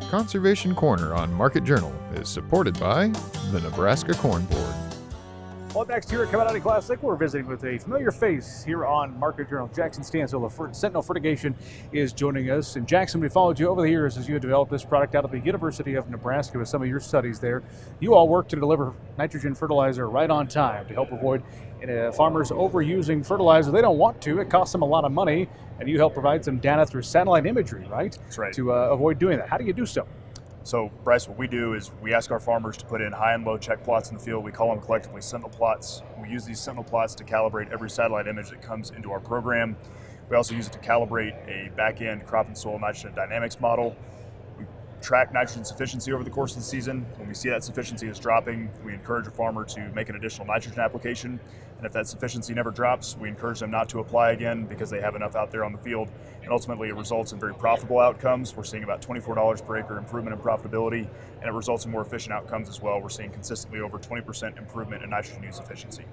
Conservation Corner on Market Journal is supported by the Nebraska Corn Board. Well, up next here at Commodity Classic, we're visiting with a familiar face here on Market Journal. Jackson Stansell of Sentinel Fertigation is joining us. And Jackson, we followed you over the years as you developed this product out of the University of Nebraska with some of your studies there. You all work to deliver nitrogen fertilizer right on time to help avoid farmers overusing fertilizer. They don't want to. It costs them a lot of money. And you help provide some data through satellite imagery, right? That's right. To avoid doing that. How do you do so? So, Bryce, what we do is we ask our farmers to put in high and low check plots in the field. We call them collectively Sentinel plots. We use these Sentinel plots to calibrate every satellite image that comes into our program. We also use it to calibrate a back-end crop and soil nitrogen dynamics model. We track nitrogen sufficiency over the course of the season. When we see that sufficiency is dropping, we encourage a farmer to make an additional nitrogen application. And if that sufficiency never drops, we encourage them not to apply again because they have enough out there on the field. And ultimately, it results in very profitable outcomes. We're seeing about $24 per acre improvement in profitability, and it results in more efficient outcomes as well. We're seeing consistently over 20% improvement in nitrogen use efficiency.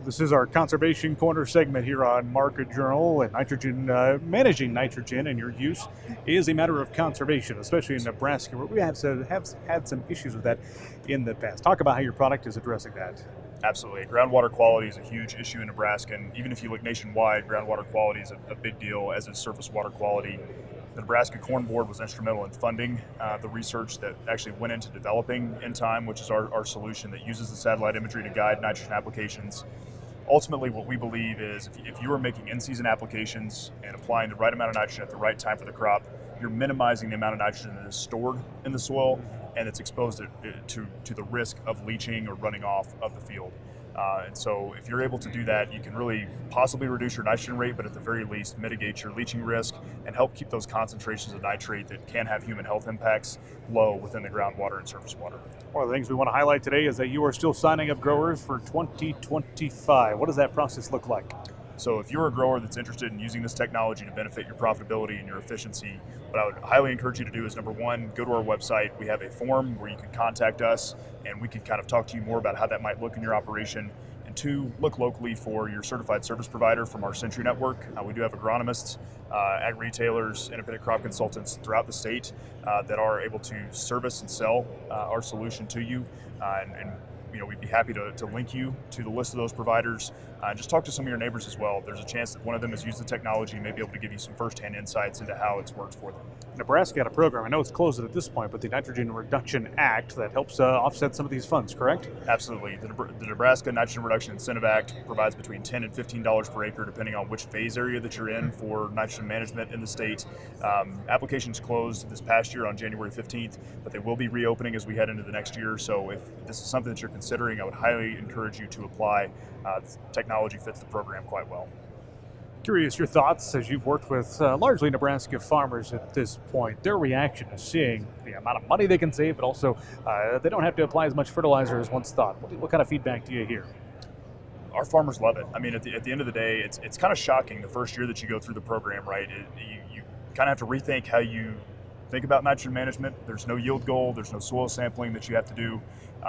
This is our Conservation Corner segment here on Market Journal, and nitrogen, managing nitrogen and your use is a matter of conservation, especially in Nebraska, where we have had some issues with that in the past. Talk about how your product is addressing that. Absolutely. Groundwater quality is a huge issue in Nebraska, and even if you look nationwide, groundwater quality is a big deal, as is surface water quality. The Nebraska Corn Board was instrumental in funding the research that actually went into developing In Time, which is our solution that uses the satellite imagery to guide nitrogen applications. Ultimately, what we believe is if you are making in-season applications and applying the right amount of nitrogen at the right time for the crop, you're minimizing the amount of nitrogen that is stored in the soil and it's exposed to the risk of leaching or running off of the field. And so if you're able to do that, you can really possibly reduce your nitrogen rate, but at the very least mitigate your leaching risk and help keep those concentrations of nitrate that can have human health impacts low within the groundwater and surface water. One of the things we want to highlight today is that you are still signing up growers for 2025. What does that process look like? So if you're a grower that's interested in using this technology to benefit your profitability and your efficiency, what I would highly encourage you to do is, number one, go to our website. We have a form where you can contact us and we can kind of talk to you more about how that might look in your operation. And two, look locally for your certified service provider from our Century Network. We do have agronomists, ag retailers, independent crop consultants throughout the state that are able to service and sell our solution to you. And we'd be happy to link you to the list of those providers. Just talk to some of your neighbors as well. There's a chance that one of them has used the technology and may be able to give you some firsthand insights into how it's worked for them. Nebraska had a program, I know it's closed at this point, but the Nitrogen Reduction Act that helps offset some of these funds, correct? Absolutely. The Nebraska Nitrogen Reduction Incentive Act provides between $10 and $15 per acre, depending on which phase area that you're in for nitrogen management in the state. Applications closed this past year on January 15th, but they will be reopening as we head into the next year. So if this is something that you're considering, I would highly encourage you to apply. Technology fits the program quite well. Curious your thoughts as you've worked with largely Nebraska farmers at this point, their reaction to seeing the amount of money they can save, but also they don't have to apply as much fertilizer as once thought. What kind of feedback do you hear? Our farmers love it. I mean, at the end of the day, it's kind of shocking the first year that you go through the program, right? You kind of have to rethink how you think about nitrogen management. There's no yield goal, there's no soil sampling that you have to do.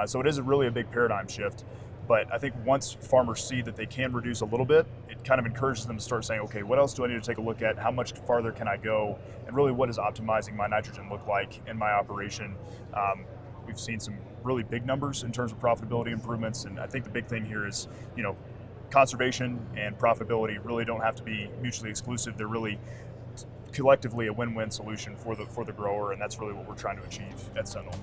So it is really a big paradigm shift. But I think once farmers see that they can reduce a little bit, it kind of encourages them to start saying, okay, what else do I need to take a look at? How much farther can I go? And really, what does optimizing my nitrogen look like in my operation? We've seen some really big numbers in terms of profitability improvements. And I think the big thing here is, conservation and profitability really don't have to be mutually exclusive. They're really collectively a win-win solution for the grower. And that's really what we're trying to achieve at Sentinel.